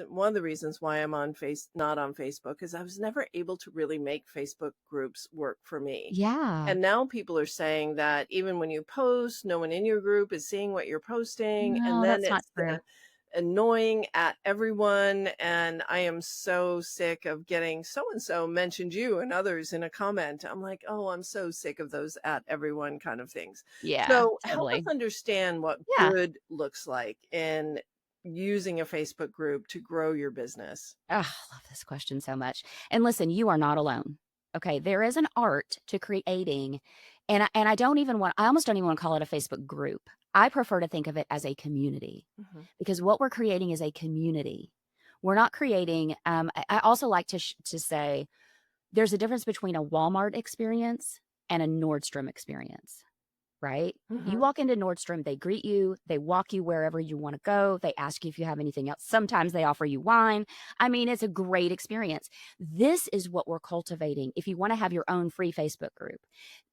One of the reasons why I'm not on Facebook is I was never able to really make Facebook groups work for me. Yeah. And now people are saying that even when you post, no one in your group is seeing what you're posting. And No, then that's not it's true. annoying at everyone. And I am so sick of getting so and so mentioned you and others in a comment. I'm like, oh, I'm so sick of those at everyone kind of things. Yeah, So help us totally. understand what Yeah. good looks like in using a Facebook group to grow your business. Oh, I love this question so much. And listen, you are not alone. Okay, there is an art to creating, and I almost don't even want to call it a Facebook group. I prefer to think of it as a community Mhm. because what we're creating is a community. We're not creating. I also like to say there's a difference between a Walmart experience and a Nordstrom experience. Right? Mhm. You walk into Nordstrom, they greet you, they walk you wherever you want to go, they ask you if you have anything else. Sometimes they offer you wine. I mean, it's a great experience. This is what we're cultivating if you want to have your own free Facebook group.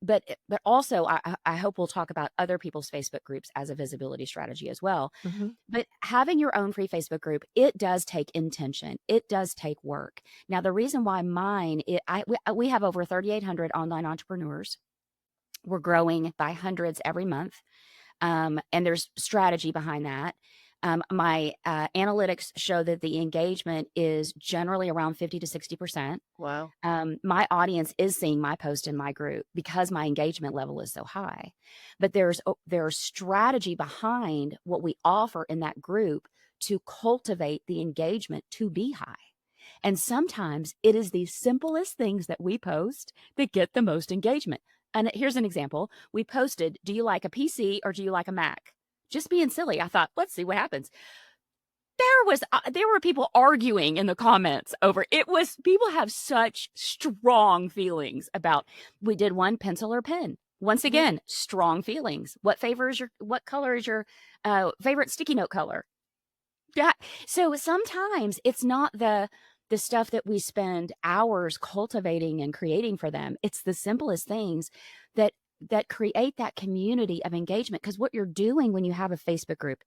But also, I hope we'll talk about other people's Facebook groups as a visibility strategy as well. Mhm. But having your own free Facebook group, it does take intention. It does take work. Now, the reason why we have over 3,800 online entrepreneurs. We're growing by hundreds every month. And there's strategy behind that. My analytics show that the engagement is generally around 50 to 60%. Wow. My audience is seeing my post in my group because my engagement level is so high. But there's strategy behind what we offer in that group to cultivate the engagement to be high. And sometimes it is the simplest things that we post that get the most engagement. And here's an example. We posted, do you like a PC or do you like a Mac? Just being silly. I thought, let's see what happens. There were people arguing in the comments over it. Was People have such strong feelings about. We did one, pencil or pen. Once Mhm. again, strong feelings. What color is your favorite sticky note color? Yeah. So sometimes it's not the stuff that we spend hours cultivating and creating for them. It's the simplest things that create that community of engagement. Because what you're doing when you have a Facebook group,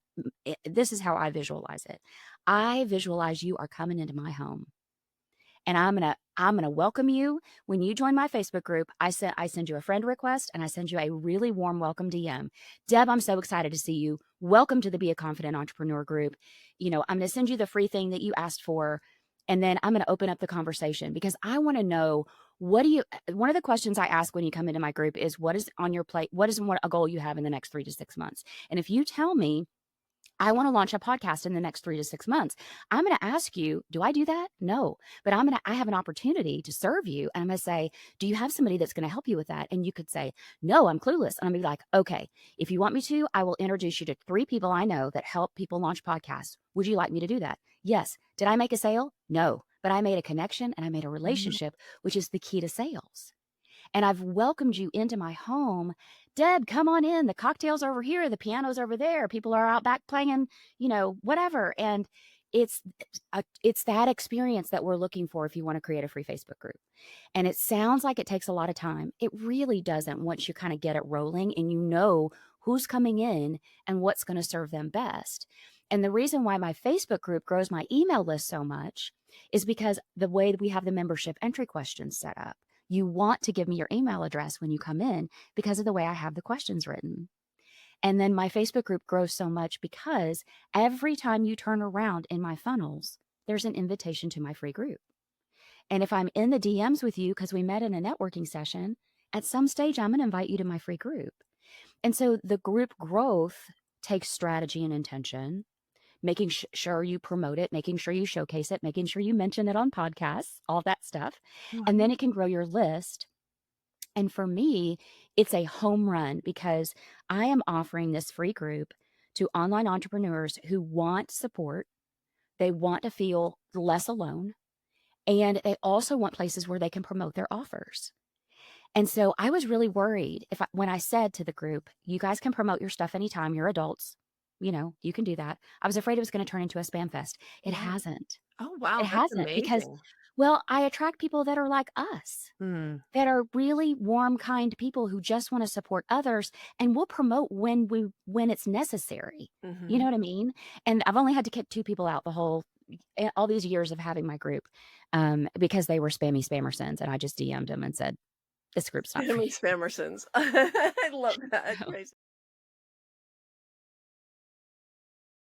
this is how I visualize it. I visualize you are coming into my home, and I'm gonna welcome you when you join my Facebook group. I send you a friend request and I send you a really warm welcome DM. Deb, I'm so excited to see you. Welcome to the Be a Confident Entrepreneur group. I'm gonna send you the free thing that you asked for, and then I'm gonna open up the conversation because I want to know one of the questions I ask when you come into my group is what is on your plate? What is a goal you have in the next 3 to 6 months? And if you tell me I want to launch a podcast in the next 3 to 6 months, I'm going to ask you, do I do that? No, but I have an opportunity to serve you. And I'm going to say, do you have somebody that's going to help you with that? And you could say, no, I'm clueless. And I'm going to be like, okay, if you want me to, I will introduce you to 3 people I know that help people launch podcasts. Would you like me to do that? Yes. Did I make a sale? No, but I made a connection and I made a Mhm. relationship, which is the key to sales. And I've welcomed you into my home. Deb, come on in. The cocktails are over here. The piano's over there. People are out back playing, whatever. And it's it's that experience that we're looking for if you want to create a free Facebook group. And it sounds like it takes a lot of time. It really doesn't once you kind of get it rolling and you know who's coming in and what's going to serve them best. And the reason why my Facebook group grows my email list so much is because the way that we have the membership entry questions set up. You want to give me your email address when you come in because of the way I have the questions written. And then my Facebook group grows so much because every time you turn around in my funnels, there's an invitation to my free group. And if I'm in the DMs with you because we met in a networking session, at some stage, I'm going to invite you to my free group. And so the group growth takes strategy and intention, making sure you promote it, making sure you showcase it, making sure you mention it on podcasts, all that stuff. And then Mhm. it can grow your list. And for me, it's a home run because I am offering this free group to online entrepreneurs who want support. They want to feel less alone. And they also want places where they can promote their offers. And so I was really worried when I said to the group, you guys can promote your stuff anytime. You're adults. You can do that. I was afraid it was going to turn into a spam fest. It Yeah. hasn't. Oh, It wow, that's hasn't because, amazing. well, I attract people that are like us, Mm. that are really warm, kind people who just want to support others, and we'll promote when it's necessary. You know Mhm. what I mean? And I've only had to kick 2 people out the whole all these years of having my group, because they were spammy spammersons, and I just DM'd them and said, "This group's not for Family you." Spammersons. I love that, So Tracy.